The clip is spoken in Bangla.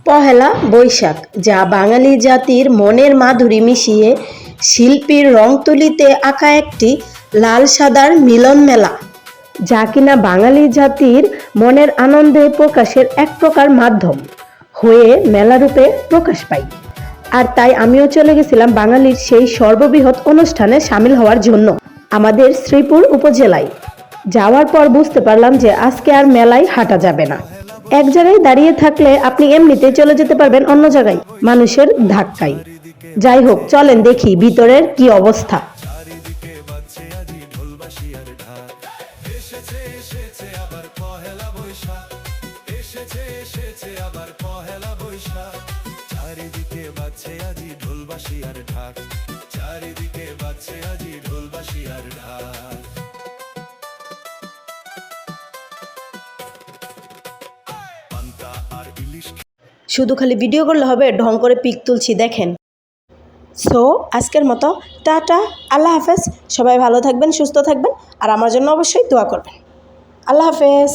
পহেলা বৈশাখ, যা বাঙালি জাতির মনের মাধুরী মিশিয়ে শিল্পীর রং তুলিতে আঁকা একটি লাল সাদার মিলন মেলা, যা কিনা বাঙালি জাতির মনের আনন্দে প্রকাশের এক প্রকার মাধ্যম হয়ে মেলারূপে প্রকাশ পায়। আর তাই আমিও চলে গেছিলাম বাঙালির সেই সর্ববৃহৎ অনুষ্ঠানে সামিল হওয়ার জন্য আমাদের শ্রীপুর উপজেলায়। যাওয়ার পর বুঝতে পারলাম যে আজকে আর মেলায় হাঁটা যাবে না। এক জায়গায় দাঁড়িয়ে থাকলে আপনি এমনিতেই চলে যেতে পারবেন অন্য জায়গায় মানুষের ধাক্কায়। যাই হোক, চলেন দেখি ভিতরের কি অবস্থা। শুধু খালি ভিডিও করলে হবে? ঢং করে পিক তুলছি দেখেন। সো আজকের মতো টাটা, আল্লাহ হাফেজ। সবাই ভালো থাকবেন, সুস্থ থাকবেন, আর আমার জন্য অবশ্যই দোয়া করবেন। আল্লাহ হাফেজ।